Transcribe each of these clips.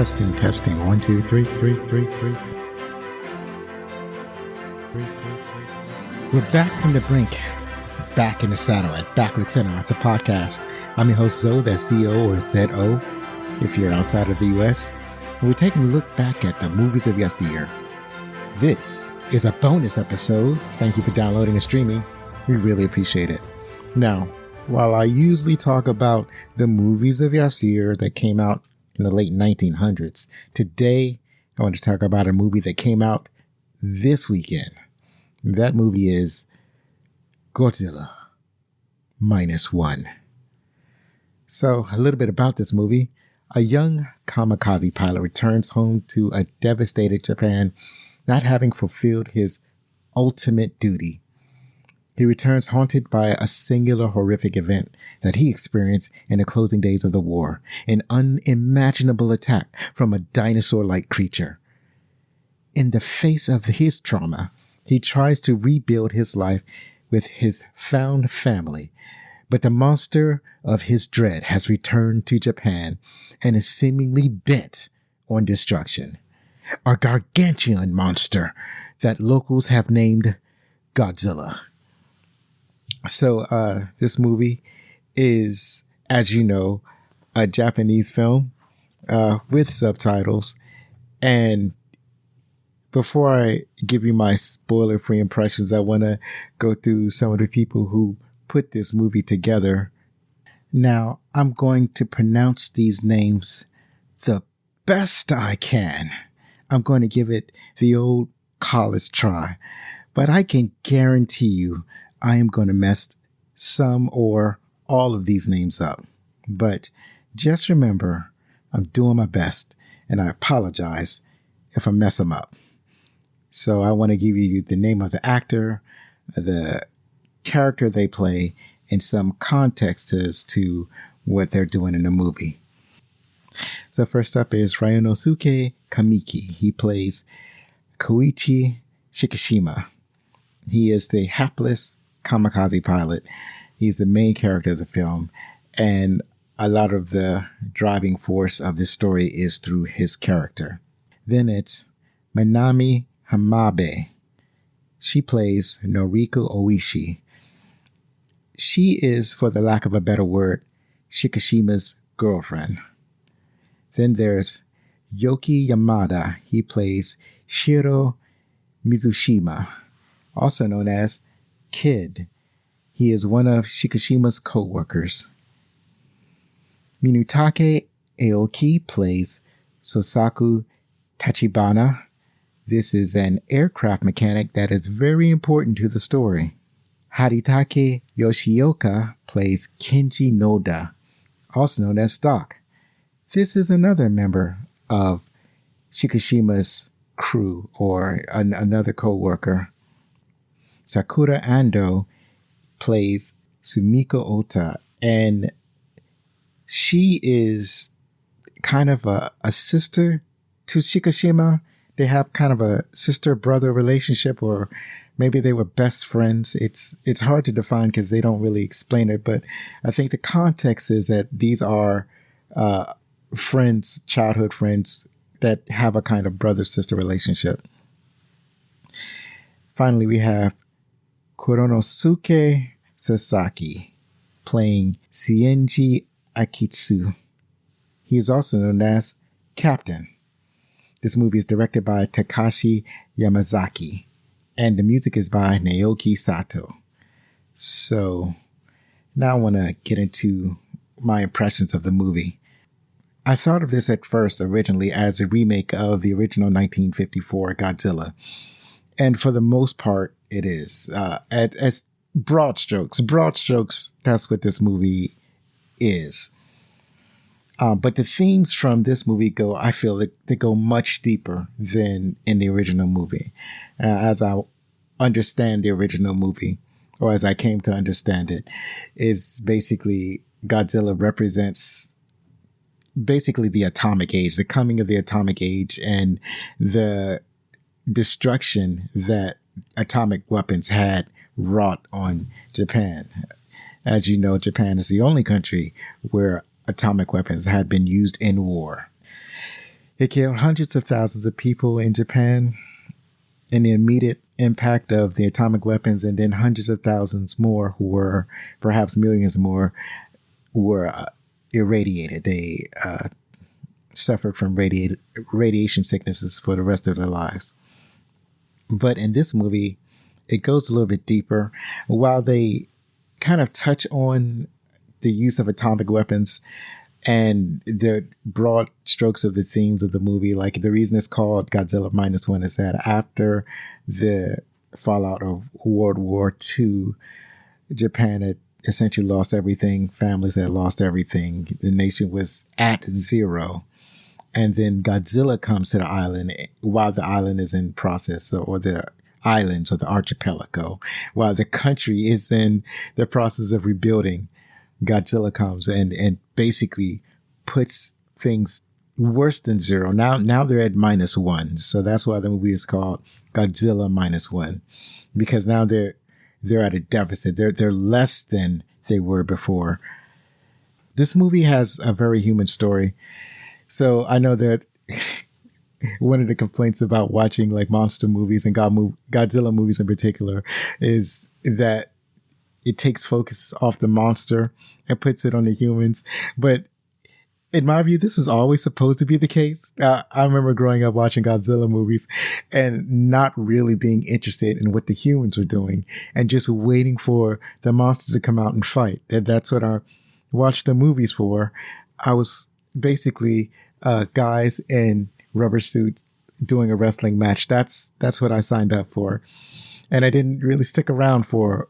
Testing, testing. 1, 2, 3, 3, 3, 3. We're back from the brink, back in the saddle at Backlit Center, the podcast. I'm your host, Zo, that's Z-O or Z-O, if you're outside of the U.S. And we're taking a look back at the movies of yesteryear. This is a bonus episode. Thank you for downloading and streaming. We really appreciate it. Now, while I usually talk about the movies of yesteryear that came out in the late 1900s, today I want to talk about a movie that came out this weekend. That movie is Godzilla Minus One. So, a little bit about this movie. A young kamikaze pilot returns home to a devastated Japan, not having fulfilled his ultimate duty. He returns haunted by a singular horrific event that he experienced in the closing days of the war, an unimaginable attack from a dinosaur-like creature. In the face of his trauma, he tries to rebuild his life with his found family, but the monster of his dread has returned to Japan and is seemingly bent on destruction. A gargantuan monster that locals have named Godzilla. So this movie is, as you know, a Japanese film with subtitles. And before I give you my spoiler-free impressions, I want to go through some of the people who put this movie together. Now, I'm going to pronounce these names the best I can. I'm going to give it the old college try. But I can guarantee you I am going to mess some or all of these names up. But just remember, I'm doing my best, and I apologize if I mess them up. So I want to give you the name of the actor, the character they play, and some context as to what they're doing in the movie. So first up is Ryonosuke Kamiki. He plays Koichi Shikishima. He is the hapless kamikaze pilot. He's the main character of the film, and a lot of the driving force of this story is through his character. Then it's Minami Hamabe. She plays Noriko Oishi. She is, for the lack of a better word, Shikishima's girlfriend. Then there's Yoki Yamada. He plays Shiro Mizushima, also known as Kid. He is one of Shikishima's co-workers. Minutake Aoki plays Sosaku Tachibana. This is an aircraft mechanic that is very important to the story. Haritake Yoshioka plays Kenji Noda, also known as Doc. This is another member of Shikishima's crew, or another co-worker. Sakura Ando plays Sumiko Ota, and she is kind of a sister to Shikishima. They have kind of a sister-brother relationship, or maybe they were best friends. It's hard to define because they don't really explain it, but I think the context is that these are friends, childhood friends, that have a kind of brother-sister relationship. Finally, we have Kuronosuke Sasaki playing Sienji Akitsu. He is also known as Captain. This movie is directed by Takashi Yamazaki, and the music is by Naoki Sato. So now I want to get into my impressions of the movie. I thought of this at first originally as a remake of the original 1954 Godzilla. And for the most part, it is. As broad strokes, that's what this movie is. But the themes from this movie I feel like they go much deeper than in the original movie. As I understand the original movie, or as I came to understand it, is basically Godzilla represents basically the atomic age, the coming of the atomic age, and the destruction that atomic weapons had wrought on Japan. As you know, Japan is the only country where atomic weapons had been used in war. It killed hundreds of thousands of people in Japan in the immediate impact of the atomic weapons, and then hundreds of thousands more who were, perhaps millions more, were irradiated. They suffered from radiation sicknesses for the rest of their lives. But in this movie, it goes a little bit deeper. While they kind of touch on the use of atomic weapons and the broad strokes of the themes of the movie, like the reason it's called Godzilla Minus One is that after the fallout of World War II, Japan had essentially lost everything. Families had lost everything. The nation was at zero. And then Godzilla comes to the island while the island is in process, or the islands or the archipelago, while the country is in the process of rebuilding. Godzilla comes and basically puts things worse than zero. Now they're at -1. So that's why the movie is called Godzilla Minus One, because now they're at a deficit. They're less than they were before. This movie has a very human story. So I know that one of the complaints about watching like monster movies and Godzilla movies in particular is that it takes focus off the monster and puts it on the humans. But in my view, this is always supposed to be the case. I remember growing up watching Godzilla movies and not really being interested in what the humans were doing and just waiting for the monsters to come out and fight. And that's what I watched the movies for. I was basically guys in rubber suits doing a wrestling match. That's what I signed up for. And I didn't really stick around for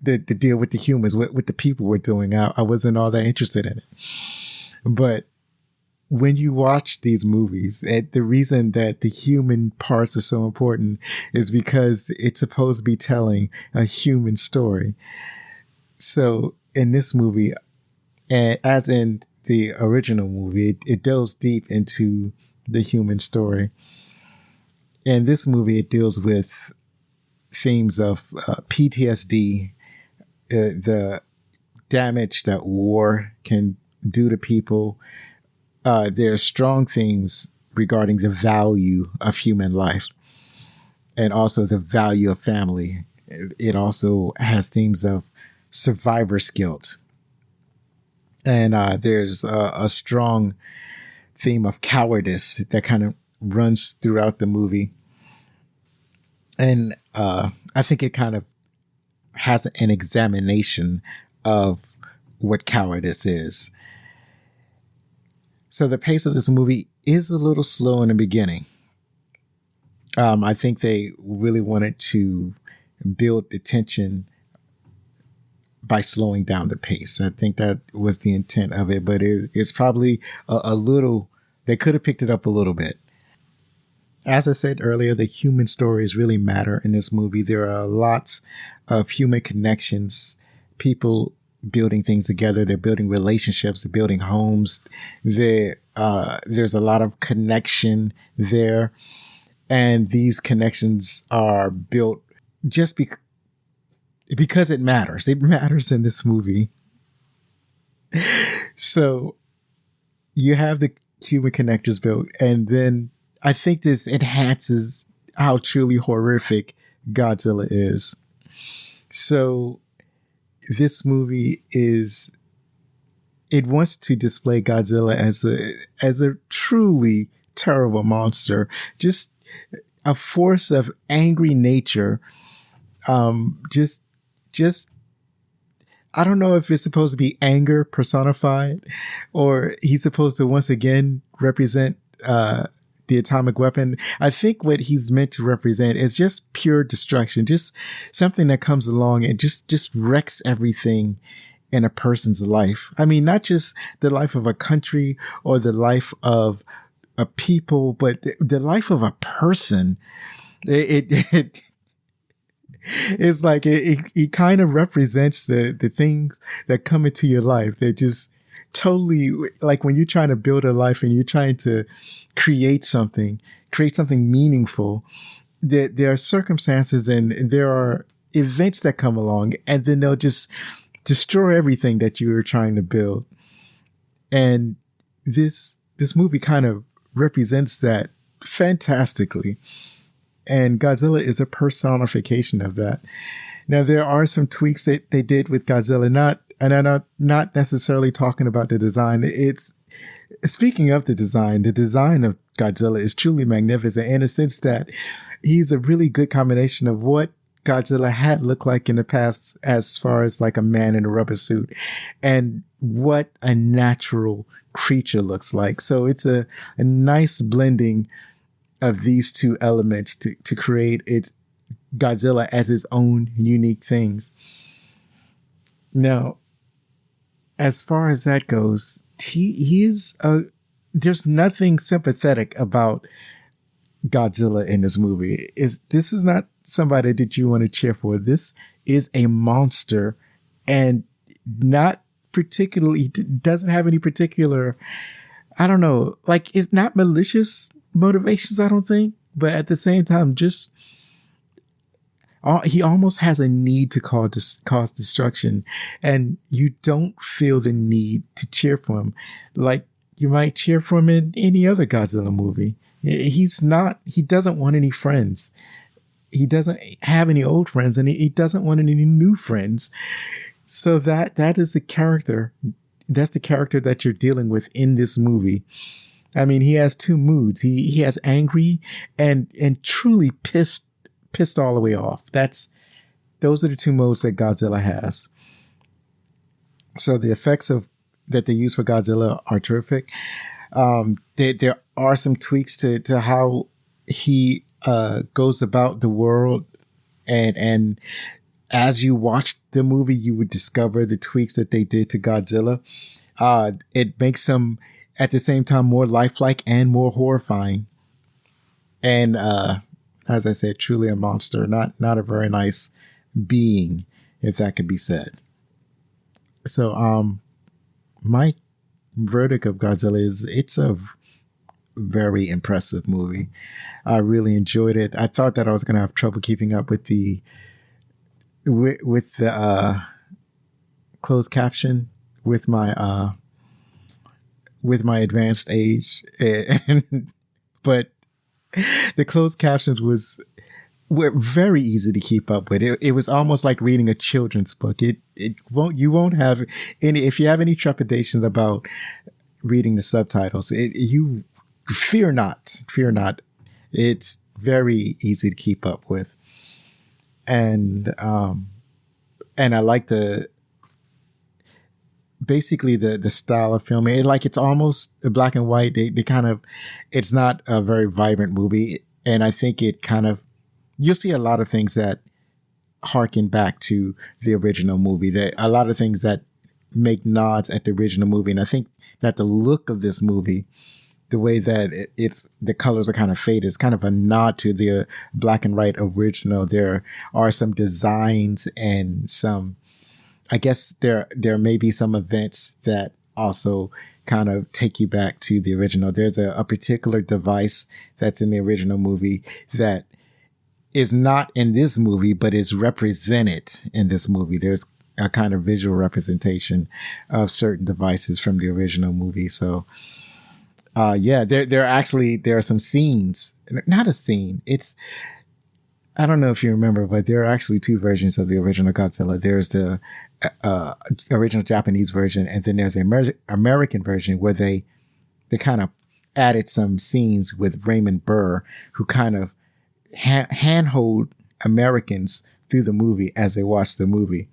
the deal with the humans, what the people were doing. I wasn't all that interested in it. But when you watch these movies, the reason that the human parts are so important is because it's supposed to be telling a human story. So in this movie, as in the original movie, it delves deep into the human story. In this movie, it deals with themes of PTSD, the damage that war can do to people. There are strong themes regarding the value of human life and also the value of family. It also has themes of survivor's guilt. And there's a strong theme of cowardice that kind of runs throughout the movie. And I think it kind of has an examination of what cowardice is. So the pace of this movie is a little slow in the beginning. I think they really wanted to build the tension by slowing down the pace. I think that was the intent of it, but it's probably a little, they could have picked it up a little bit. As I said earlier, the human stories really matter in this movie. There are lots of human connections, people building things together. They're building relationships, they're building homes. There's a lot of connection there. And these connections are built just because it matters. It matters in this movie. So you have the human connectors built, and then I think this enhances how truly horrific Godzilla is. So this movie it wants to display Godzilla as a truly terrible monster, just a force of angry nature. Just I don't know if it's supposed to be anger personified, or he's supposed to once again represent the atomic weapon. I think what he's meant to represent is just pure destruction, just something that comes along and just wrecks everything in a person's life. I mean, not just the life of a country or the life of a people, but the life of a person. It's like it kind of represents the things that come into your life. They're just totally like when you're trying to build a life and you're trying to create something meaningful. There are circumstances and there are events that come along, and then they'll just destroy everything that you were trying to build. And this movie kind of represents that fantastically. And Godzilla is a personification of that. Now, there are some tweaks that they did with Godzilla, and I'm not necessarily talking about the design. It's speaking of the design of Godzilla is truly magnificent in a sense that he's a really good combination of what Godzilla had looked like in the past, as far as like a man in a rubber suit, and what a natural creature looks like. So it's a nice blending of these two elements to create Godzilla as his own unique things. Now, as far as that goes, there's nothing sympathetic about Godzilla in this movie. This is not somebody that you want to cheer for. This is a monster, and not particularly, doesn't have any particular, I don't know, like, it's not malicious motivations, I don't think, but at the same time, just he almost has a need to cause destruction, and you don't feel the need to cheer for him like you might cheer for him in any other Godzilla movie. He doesn't want any friends. He doesn't have any old friends, and he doesn't want any new friends. So that is the character. That's the character that you're dealing with in this movie. I mean, he has two moods. He has angry and truly pissed all the way off. Those are the two modes that Godzilla has. So the effects that they use for Godzilla are terrific. There are some tweaks to how he goes about the world, and as you watch the movie, you would discover the tweaks that they did to Godzilla. It makes him at the same time more lifelike and more horrifying. And as I said, truly a monster, not a very nice being, if that could be said. So my verdict of Godzilla is it's a very impressive movie. I really enjoyed it. I thought that I was going to have trouble keeping up with the closed caption with my advanced age, but the closed captions were very easy to keep up with. It was almost like reading a children's book. You won't have any, if you have any trepidations about reading the subtitles, you fear not. It's very easy to keep up with. And I like basically the style of filming. It's almost black and white. They kind of, it's not a very vibrant movie. And I think it kind of, you'll see a lot of things that harken back to the original movie. A lot of things that make nods at the original movie. And I think that the look of this movie, the way that the colors are kind of faded, is kind of a nod to the black and white original. There are some designs and some, I guess there may be some events that also kind of take you back to the original. There's a particular device that's in the original movie that is not in this movie, but is represented in this movie. There's a kind of visual representation of certain devices from the original movie. So, there are some scenes, not a scene. I don't know if you remember, but there are actually two versions of the original Godzilla. There's the original Japanese version, and then there's the American version where they kind of added some scenes with Raymond Burr, who kind of handhold Americans through the movie as they watch the movie.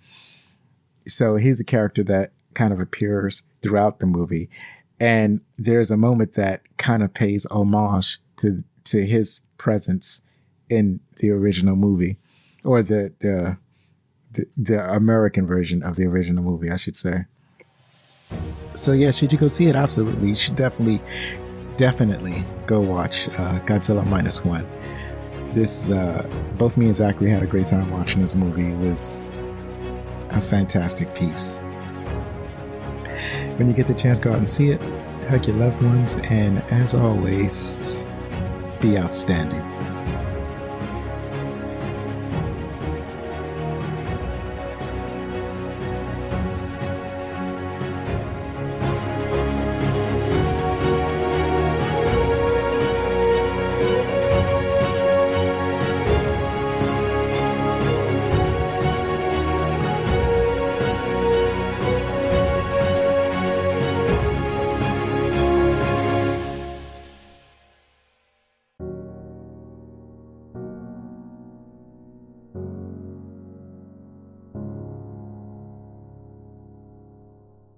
So he's a character that kind of appears throughout the movie. And there's a moment that kind of pays homage to his presence in the original movie, or the American version of the original movie, I should say. So yeah, should you go see it? Absolutely. You should definitely go watch Godzilla Minus One. This, both me and Zachary had a great time watching this movie. It was a fantastic piece. When you get the chance, go out and see it. Hug your loved ones, and as always, be outstanding.